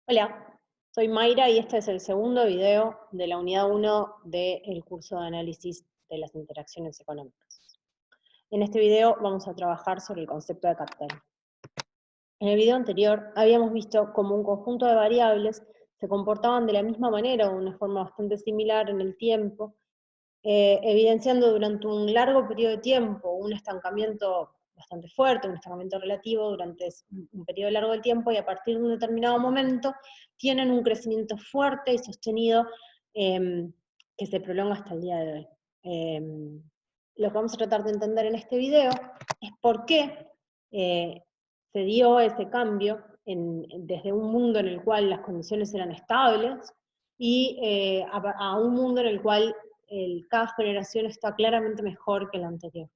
Hola, soy Mayra y este es el segundo video de la unidad 1 del curso de análisis de las interacciones económicas. En este video vamos a trabajar sobre el concepto de capital. En el video anterior habíamos visto cómo un conjunto de variables se comportaban de la misma manera o de una forma bastante similar en el tiempo, evidenciando durante un largo periodo de tiempo un estancamiento bastante fuerte, un estancamiento relativo durante un periodo largo de tiempo, y a partir de un determinado momento tienen un crecimiento fuerte y sostenido que se prolonga hasta el día de hoy. Lo que vamos a tratar de entender en este video es por qué se dio ese cambio desde un mundo en el cual las condiciones eran estables y a un mundo en el cual cada generación está claramente mejor que la anterior.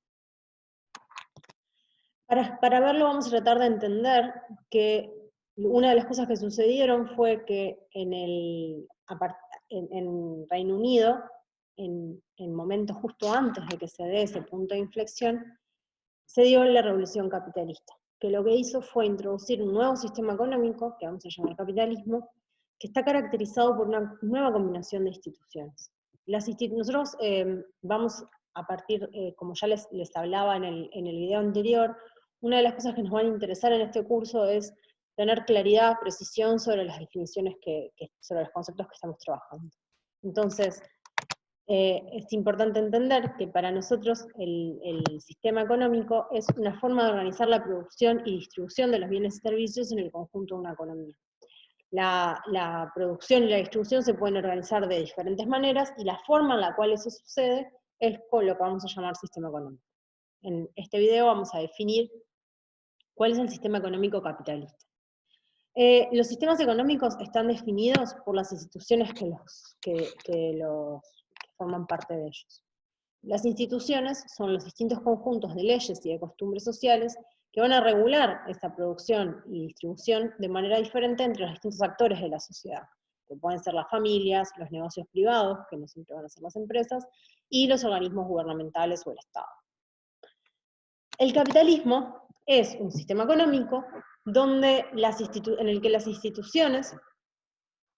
Para verlo vamos a tratar de entender que una de las cosas que sucedieron fue que en Reino Unido, en momentos justo antes de que se dé ese punto de inflexión, se dio la revolución capitalista, que lo que hizo fue introducir un nuevo sistema económico, que vamos a llamar capitalismo, que está caracterizado por una nueva combinación de instituciones. Nosotros vamos a partir, como ya les hablaba en el video anterior, una de las cosas que nos van a interesar en este curso es tener claridad, precisión sobre las definiciones, sobre los conceptos que estamos trabajando. Entonces, es importante entender que para nosotros el sistema económico es una forma de organizar la producción y distribución de los bienes y servicios en el conjunto de una economía. La producción y la distribución se pueden organizar de diferentes maneras, y la forma en la cual eso sucede es con lo que vamos a llamar sistema económico. En este video vamos a definir cuál es el sistema económico capitalista. Los sistemas económicos están definidos por las instituciones que forman parte de ellos. Las instituciones son los distintos conjuntos de leyes y de costumbres sociales que van a regular esta producción y distribución de manera diferente entre los distintos actores de la sociedad, que pueden ser las familias, los negocios privados, que no siempre van a ser las empresas, y los organismos gubernamentales o el Estado. El capitalismo es un sistema económico en el que las instituciones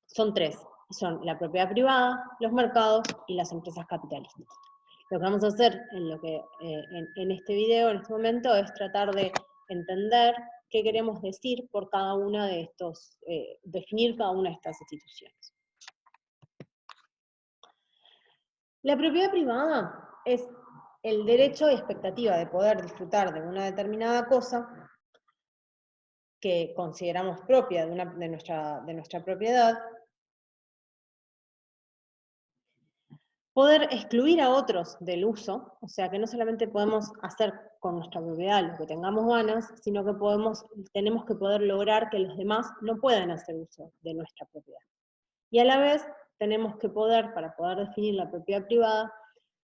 son tres, son la propiedad privada, los mercados y las empresas capitalistas. Lo que vamos a hacer en este video, en este momento, es tratar de entender qué queremos decir por cada una de estos, definir cada una de estas instituciones. La propiedad privada es el derecho y expectativa de poder disfrutar de una determinada cosa que consideramos propia de nuestra propiedad, poder excluir a otros del uso, o sea que no solamente podemos hacer con nuestra propiedad lo que tengamos ganas, sino que tenemos que poder lograr que los demás no puedan hacer uso de nuestra propiedad. Y a la vez tenemos que poder, para poder definir la propiedad privada,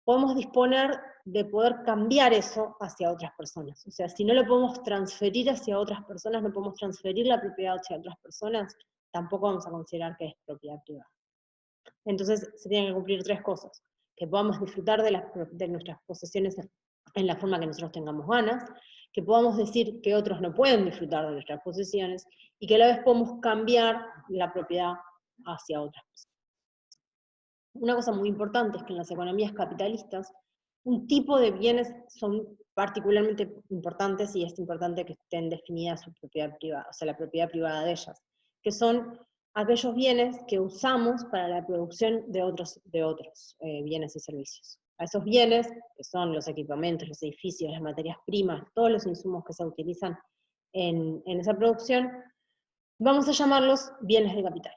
podemos disponer de poder cambiar eso hacia otras personas. O sea, si no lo podemos transferir hacia otras personas, no podemos transferir la propiedad hacia otras personas, tampoco vamos a considerar que es propiedad privada. Entonces se tienen que cumplir tres cosas: que podamos disfrutar de nuestras posesiones en la forma que nosotros tengamos ganas, que podamos decir que otros no pueden disfrutar de nuestras posesiones, y que a la vez podemos cambiar la propiedad hacia otras personas. Una cosa muy importante es que en las economías capitalistas, un tipo de bienes son particularmente importantes, y es importante que estén definidas su propiedad privada, o sea, la propiedad privada de ellas, que son aquellos bienes que usamos para la producción de otros bienes y servicios. A esos bienes, que son los equipamientos, los edificios, las materias primas, todos los insumos que se utilizan en esa producción, vamos a llamarlos bienes de capital.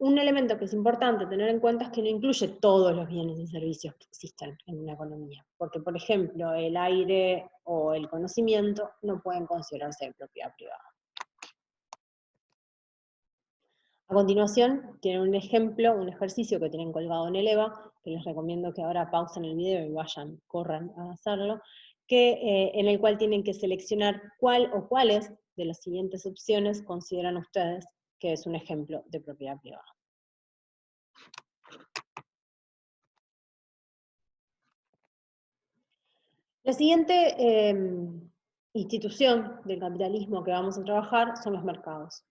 Un elemento que es importante tener en cuenta es que no incluye todos los bienes y servicios que existen en una economía, porque, por ejemplo, el aire o el conocimiento no pueden considerarse de propiedad privada. A continuación, tienen un ejemplo, un ejercicio que tienen colgado en el EVA, que les recomiendo que ahora pausen el video y corran a hacerlo, en el cual tienen que seleccionar cuál o cuáles de las siguientes opciones consideran ustedes que es un ejemplo de propiedad privada. La siguiente institución del capitalismo que vamos a trabajar son los mercados.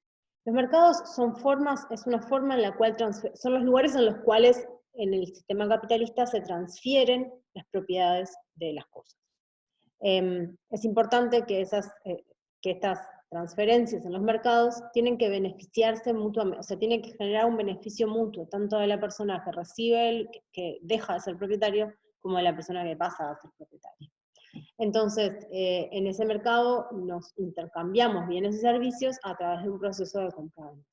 Los mercados son formas, es una forma en la cual son los lugares en los cuales en el sistema capitalista se transfieren las propiedades de las cosas. Es importante que estas transferencias en los mercados tienen que beneficiarse mutuamente, o sea, tienen que generar un beneficio mutuo, tanto de la persona que recibe, que deja de ser propietario, como de la persona que pasa a ser propietario. Entonces, en ese mercado nos intercambiamos bienes y servicios a través de un proceso de compra-venta.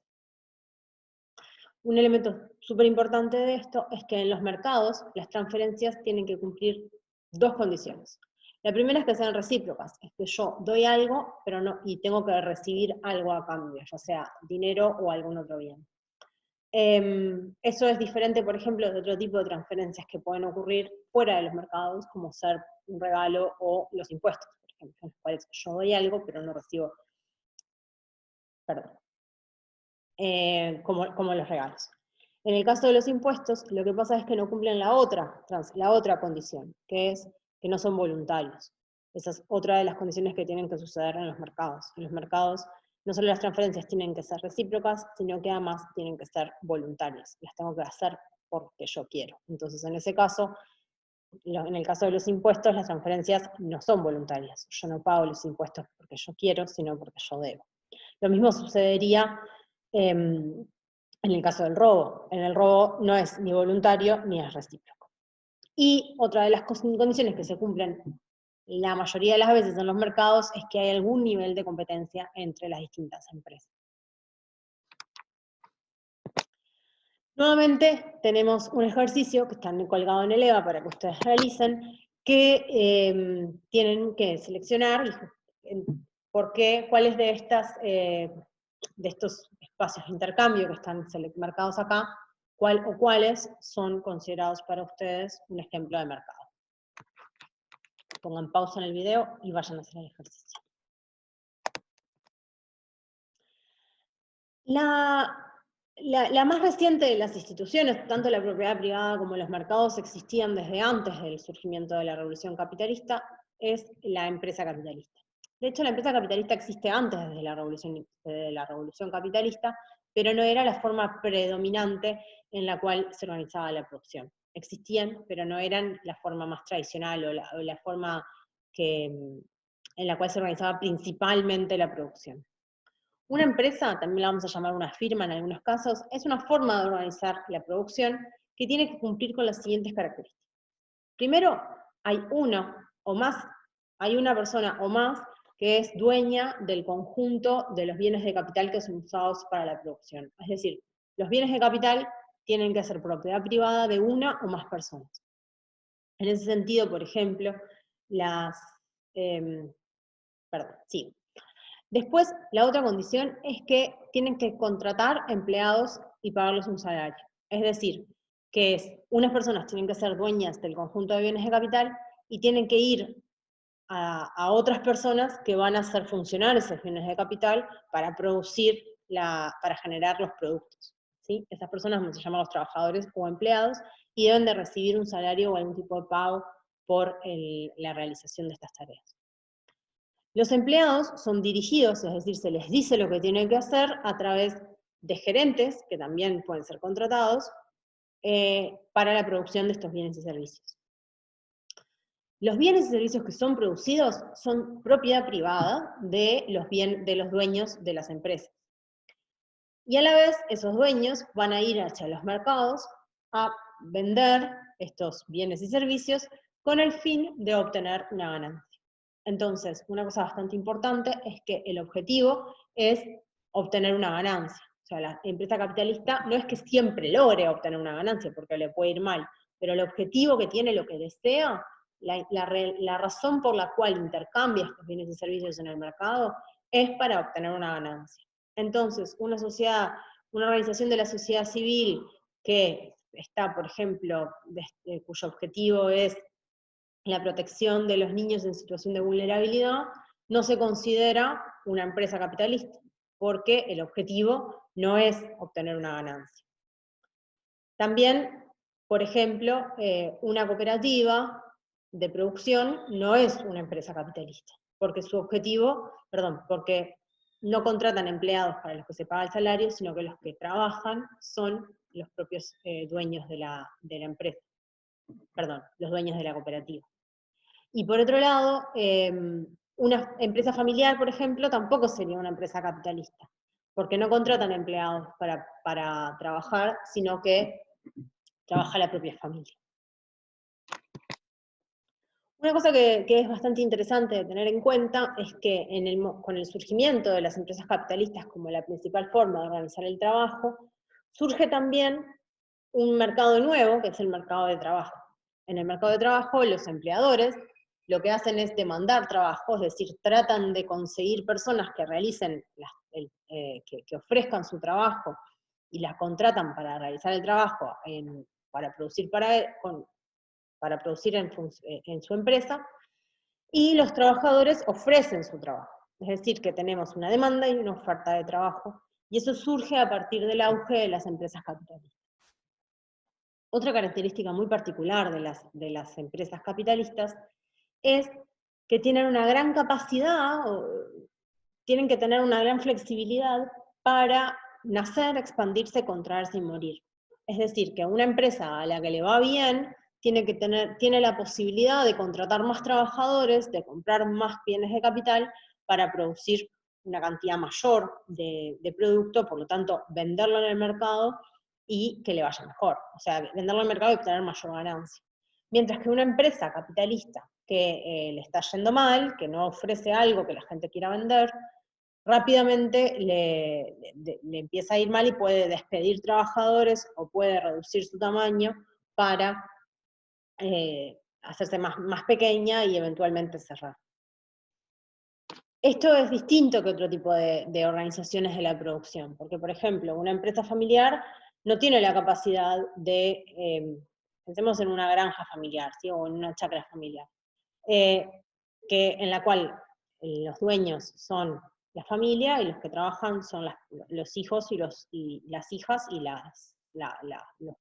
Un elemento súper importante de esto es que en los mercados las transferencias tienen que cumplir dos condiciones. La primera es que sean recíprocas, es que yo doy algo pero no, y tengo que recibir algo a cambio, ya sea dinero o algún otro bien. Eso es diferente, por ejemplo, de otro tipo de transferencias que pueden ocurrir fuera de los mercados, como ser un regalo o los impuestos, por ejemplo, en los cuales yo doy algo pero no recibo, perdón, como los regalos. En el caso de los impuestos, lo que pasa es que no cumplen la otra condición, que es que no son voluntarios. Esa es otra de las condiciones que tienen que suceder en los mercados. En los mercados, no solo las transferencias tienen que ser recíprocas, sino que además tienen que ser voluntarias. Las tengo que hacer porque yo quiero. Entonces, en ese caso, en el caso de los impuestos, las transferencias no son voluntarias. Yo no pago los impuestos porque yo quiero, sino porque yo debo. Lo mismo sucedería en el caso del robo. En el robo no es ni voluntario ni es recíproco. Y otra de las condiciones que se cumplen la mayoría de las veces en los mercados es que hay algún nivel de competencia entre las distintas empresas. Nuevamente tenemos un ejercicio que está colgado en el EVA para que ustedes realicen, que tienen que seleccionar cuáles de estos espacios de intercambio que están marcados acá, cuáles son considerados para ustedes un ejemplo de mercado. Pongan pausa en el video y vayan a hacer el ejercicio. La más reciente de las instituciones, tanto la propiedad privada como los mercados existían desde antes del surgimiento de la revolución capitalista, es la empresa capitalista. De hecho, la empresa capitalista existe antes de la revolución capitalista, pero no era la forma predominante en la cual se organizaba la producción. Existían, pero no eran la forma más tradicional o la forma en la cual se organizaba principalmente la producción. Una empresa, también la vamos a llamar una firma en algunos casos, es una forma de organizar la producción que tiene que cumplir con las siguientes características. Primero, hay una persona o más que es dueña del conjunto de los bienes de capital que son usados para la producción. Es decir, los bienes de capital tienen que ser propiedad privada de una o más personas. En ese sentido, por ejemplo, Después, la otra condición es que tienen que contratar empleados y pagarles un salario. Es decir, que unas personas tienen que ser dueñas del conjunto de bienes de capital y tienen que ir a otras personas que van a hacer funcionar esos bienes de capital para para generar los productos. ¿Sí? Esas personas vamos a llamar los trabajadores o empleados y deben de recibir un salario o algún tipo de pago por la realización de estas tareas. Los empleados son dirigidos, es decir, se les dice lo que tienen que hacer a través de gerentes, que también pueden ser contratados, para la producción de estos bienes y servicios. Los bienes y servicios que son producidos son propiedad privada de los dueños de las empresas. Y a la vez, esos dueños van a ir hacia los mercados a vender estos bienes y servicios con el fin de obtener una ganancia. Entonces, una cosa bastante importante es que el objetivo es obtener una ganancia. O sea, la empresa capitalista no es que siempre logre obtener una ganancia, porque le puede ir mal, pero el objetivo que tiene, lo que desea, la razón por la cual intercambia estos bienes y servicios en el mercado, es para obtener una ganancia. Entonces, una organización de la sociedad civil que está, por ejemplo, cuyo objetivo es la protección de los niños en situación de vulnerabilidad, no se considera una empresa capitalista, porque el objetivo no es obtener una ganancia. También, por ejemplo, una cooperativa de producción no es una empresa capitalista, porque porque no contratan empleados para los que se paga el salario, sino que los que trabajan son los propios dueños de la empresa, perdón, los dueños de la cooperativa. Y por otro lado, una empresa familiar, por ejemplo, tampoco sería una empresa capitalista, porque no contratan empleados para trabajar, sino que trabaja la propia familia. Una cosa que es bastante interesante de tener en cuenta es que con el surgimiento de las empresas capitalistas como la principal forma de organizar el trabajo, surge también un mercado nuevo, que es el mercado de trabajo. En el mercado de trabajo, los empleadores lo que hacen es demandar trabajo, es decir, tratan de conseguir personas que realicen, que ofrezcan su trabajo y las contratan para realizar el trabajo, para producir en su empresa, y los trabajadores ofrecen su trabajo. Es decir, que tenemos una demanda y una oferta de trabajo, y eso surge a partir del auge de las empresas capitalistas. Otra característica muy particular de las empresas capitalistas es que tienen una gran capacidad, tienen que tener una gran flexibilidad para nacer, expandirse, contraerse y morir. Es decir, que una empresa a la que le va bien tiene la posibilidad de contratar más trabajadores, de comprar más bienes de capital para producir una cantidad mayor de producto, por lo tanto, venderlo en el mercado y que le vaya mejor. O sea, venderlo en el mercado y obtener mayor ganancia. Mientras que una empresa capitalista que le está yendo mal, que no ofrece algo que la gente quiera vender, rápidamente le empieza a ir mal y puede despedir trabajadores o puede reducir su tamaño para hacerse más pequeña y eventualmente cerrar. Esto es distinto que otro tipo de organizaciones de la producción, porque por ejemplo, una empresa familiar no tiene la capacidad pensemos en una granja familiar, ¿sí? O en una chacra familiar, en la cual los dueños son la familia y los que trabajan son los hijos y las hijas y los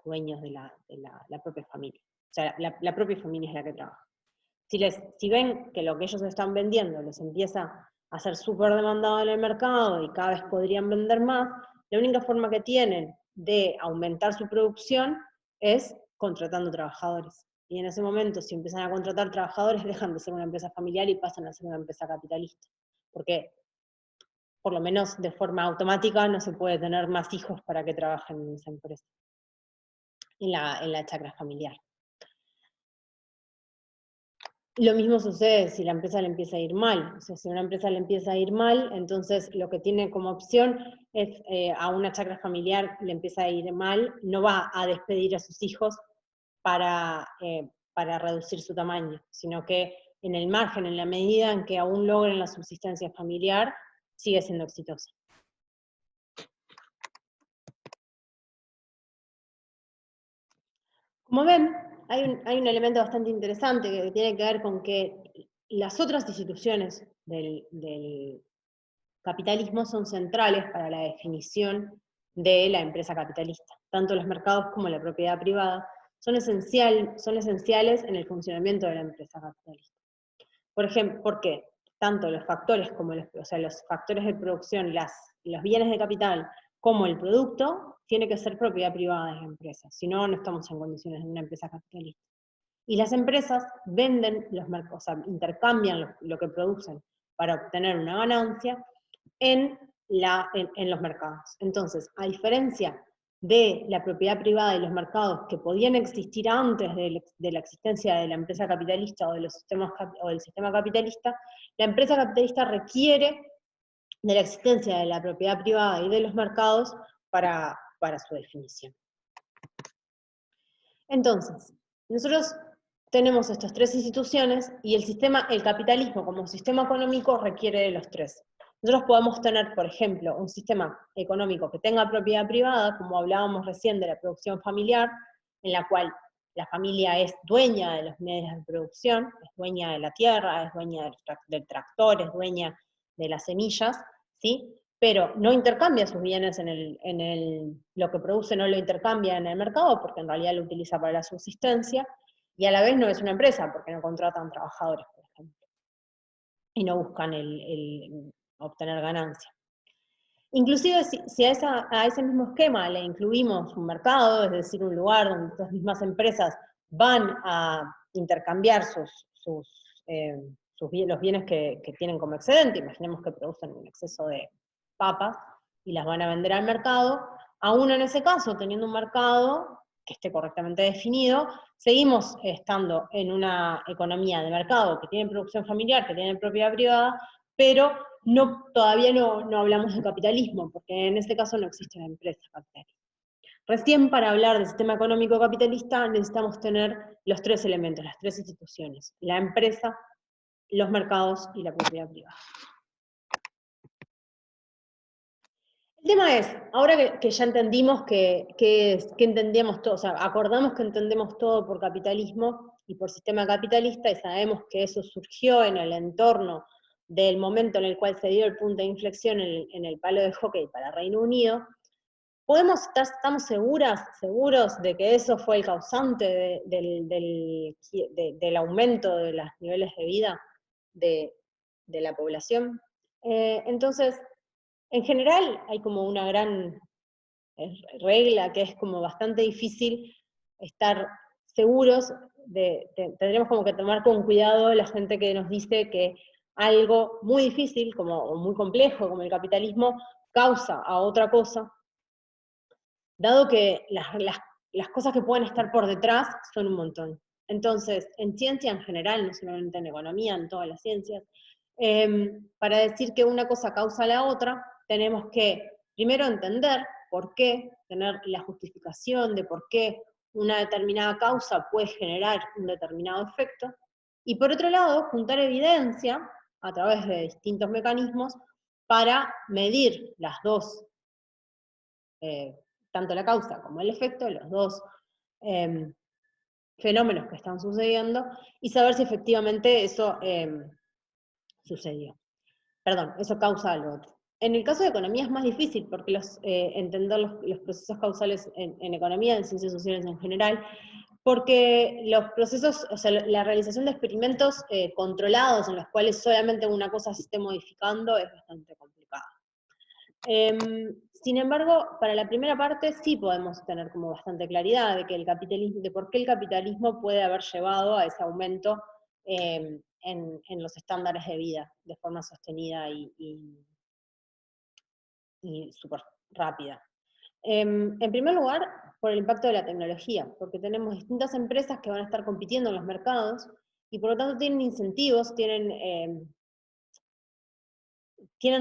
dueños de la propia familia. O sea, la propia familia es la que trabaja. Si ven que lo que ellos están vendiendo les empieza a ser súper demandado en el mercado y cada vez podrían vender más, la única forma que tienen de aumentar su producción es contratando trabajadores. Y en ese momento, si empiezan a contratar trabajadores, dejan de ser una empresa familiar y pasan a ser una empresa capitalista. Porque, por lo menos de forma automática, no se puede tener más hijos para que trabajen en esa empresa, en la chacra familiar. Lo mismo sucede si la empresa le empieza a ir mal. O sea, si a una empresa le empieza a ir mal, entonces lo que tiene como opción es a una chacra familiar le empieza a ir mal, no va a despedir a sus hijos para reducir su tamaño, sino que en el margen, en la medida en que aún logren la subsistencia familiar, sigue siendo exitosa. Como ven, hay un elemento bastante interesante que tiene que ver con que las otras instituciones del capitalismo son centrales para la definición de la empresa capitalista. Tanto los mercados como la propiedad privada son esenciales en el funcionamiento de la empresa capitalista. Por ejemplo, ¿por qué? Tanto los factores como los factores de producción, los bienes de capital, como el producto, tiene que ser propiedad privada de la empresa, si no, no estamos en condiciones de una empresa capitalista. Y las empresas venden o sea, intercambian lo que producen para obtener una ganancia en los mercados. Entonces, a diferencia de la propiedad privada y los mercados que podían existir antes de la existencia de la empresa capitalista o del sistema capitalista, la empresa capitalista requiere de la existencia de la propiedad privada y de los mercados para su definición. Entonces, nosotros tenemos estas tres instituciones y el capitalismo como sistema económico requiere de los tres. Nosotros podemos tener, por ejemplo, un sistema económico que tenga propiedad privada, como hablábamos recién de la producción familiar, en la cual la familia es dueña de los medios de producción, es dueña de la tierra, es dueña del tractor, es dueña de las semillas, ¿sí? Pero no intercambia sus bienes lo que produce no lo intercambia en el mercado, porque en realidad lo utiliza para la subsistencia, y a la vez no es una empresa, porque no contratan trabajadores, por ejemplo. Y no buscan obtener ganancia. Inclusive si a ese mismo esquema le incluimos un mercado, es decir, un lugar donde estas mismas empresas van a intercambiar los bienes que tienen como excedente, imaginemos que producen un exceso de papas y las van a vender al mercado, aún en ese caso, teniendo un mercado que esté correctamente definido, seguimos estando en una economía de mercado que tiene producción familiar, que tiene propiedad privada, pero todavía no hablamos de capitalismo, porque en este caso no existe la empresa capitalista. Recién para hablar del sistema económico capitalista necesitamos tener los tres elementos, las tres instituciones: la empresa, los mercados y la propiedad privada. El tema es, ahora que ya entendimos que entendíamos todo, o sea, acordamos que entendemos todo por capitalismo y por sistema capitalista, y sabemos que eso surgió en el entorno del momento en el cual se dio el punto de inflexión en el palo de hockey para Reino Unido, ¿estamos seguros de que eso fue el causante del aumento de los niveles de vida de la población? Entonces, en general hay como una gran regla que es como bastante difícil estar seguros, tendremos como que tomar con cuidado la gente que nos dice que algo muy difícil o muy complejo como el capitalismo causa a otra cosa, dado que las cosas que pueden estar por detrás son un montón. Entonces, en ciencia en general, no solamente en economía, en todas las ciencias, para decir que una cosa causa a la otra, tenemos que primero entender por qué, tener la justificación de por qué una determinada causa puede generar un determinado efecto, y por otro lado, juntar evidencia a través de distintos mecanismos para medir las dos, tanto la causa como el efecto, los dos fenómenos que están sucediendo, y saber si efectivamente eso sucedió. Perdón, eso causa algo otro. En el caso de economía es más difícil, porque entender los procesos causales en economía, en ciencias sociales en general, porque los procesos, o sea, la realización de experimentos controlados en los cuales solamente una cosa se esté modificando es bastante complicada. Sin embargo, para la primera parte sí podemos tener como bastante claridad de por qué el capitalismo puede haber llevado a ese aumento en los estándares de vida de forma sostenida y súper rápida. En primer lugar, por el impacto de la tecnología, porque tenemos distintas empresas que van a estar compitiendo en los mercados y por lo tanto tienen incentivos, tienen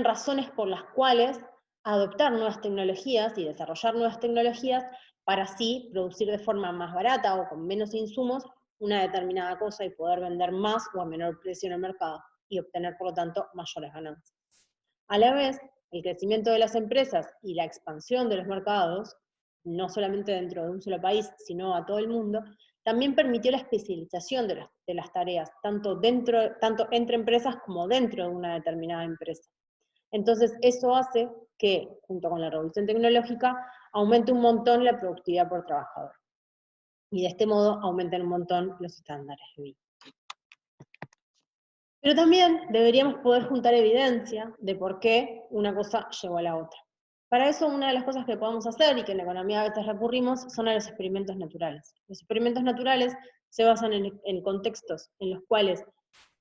razones por las cuales adoptar nuevas tecnologías y desarrollar nuevas tecnologías para así producir de forma más barata o con menos insumos una determinada cosa y poder vender más o a menor precio en el mercado y obtener, por lo tanto, mayores ganancias. A la vez, el crecimiento de las empresas y la expansión de los mercados, no solamente dentro de un solo país, sino a todo el mundo, también permitió la especialización de las tareas, tanto entre empresas como dentro de una determinada empresa. Entonces, eso hace que, junto con la revolución tecnológica, aumente un montón la productividad por trabajador. Y de este modo aumenten un montón los estándares de vida. Pero también deberíamos poder juntar evidencia de por qué una cosa llevó a la otra. Para eso, una de las cosas que podemos hacer, y que en la economía a veces recurrimos, son a los experimentos naturales. Los experimentos naturales se basan en contextos en los cuales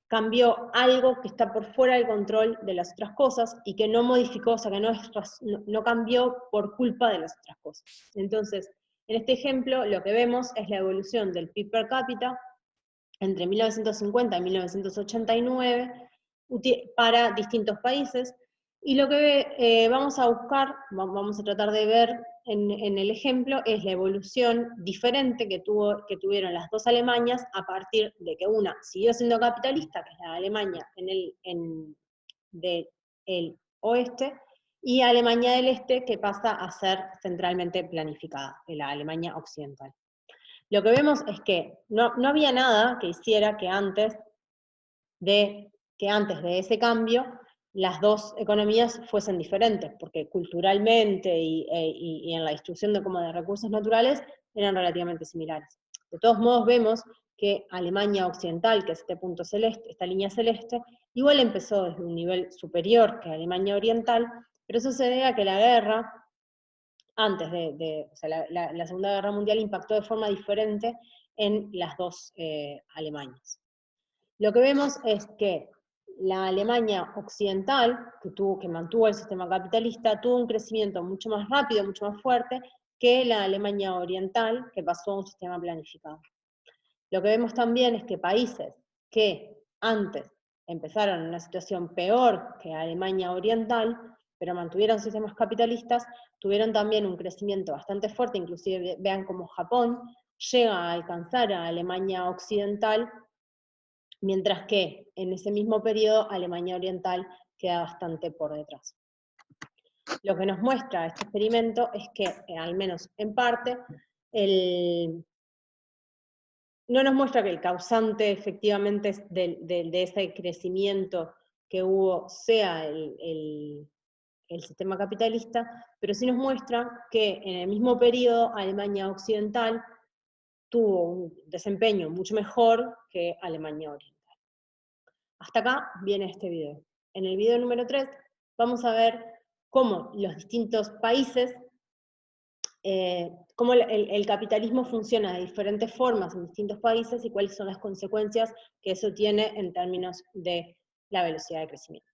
cambió algo que está por fuera del control de las otras cosas y que no modificó, o sea, que no cambió por culpa de las otras cosas. Entonces, en este ejemplo, lo que vemos es la evolución del PIB per cápita entre 1950 y 1989 para distintos países, y lo que vamos a buscar, vamos a tratar de ver en el ejemplo, es la evolución diferente que tuvieron las dos Alemanias a partir de que una siguió siendo capitalista, que es la Alemania del oeste, y Alemania del Este, que pasa a ser centralmente planificada, la Alemania occidental. Lo que vemos es que no había nada que hiciera que antes de ese cambio las dos economías fuesen diferentes, porque culturalmente y en la distribución de recursos naturales eran relativamente similares. De todos modos vemos que Alemania occidental, que es este punto celeste, esta línea celeste, Igual empezó desde un nivel superior que Alemania Oriental, pero eso se debe a que la guerra, antes o sea, la Segunda Guerra Mundial impactó de forma diferente en las dos Alemanias. Lo que vemos es que la Alemania occidental, que mantuvo el sistema capitalista, tuvo un crecimiento mucho más rápido, mucho más fuerte, que la Alemania oriental, que pasó a un sistema planificado. Lo que vemos también es que países que antes empezaron en una situación peor que Alemania oriental, pero mantuvieron sistemas capitalistas, tuvieron también un crecimiento bastante fuerte, inclusive vean como Japón llega a alcanzar a Alemania occidental, mientras que en ese mismo periodo Alemania oriental queda bastante por detrás. Lo que nos muestra este experimento es que, al menos en parte, no nos muestra que el causante efectivamente de ese crecimiento que hubo sea el sistema capitalista, pero sí nos muestra que en el mismo periodo Alemania occidental tuvo un desempeño mucho mejor que Alemania oriental. Hasta acá viene este video. En el video número 3 vamos a ver cómo los distintos países, cómo el capitalismo funciona de diferentes formas en distintos países y cuáles son las consecuencias que eso tiene en términos de la velocidad de crecimiento.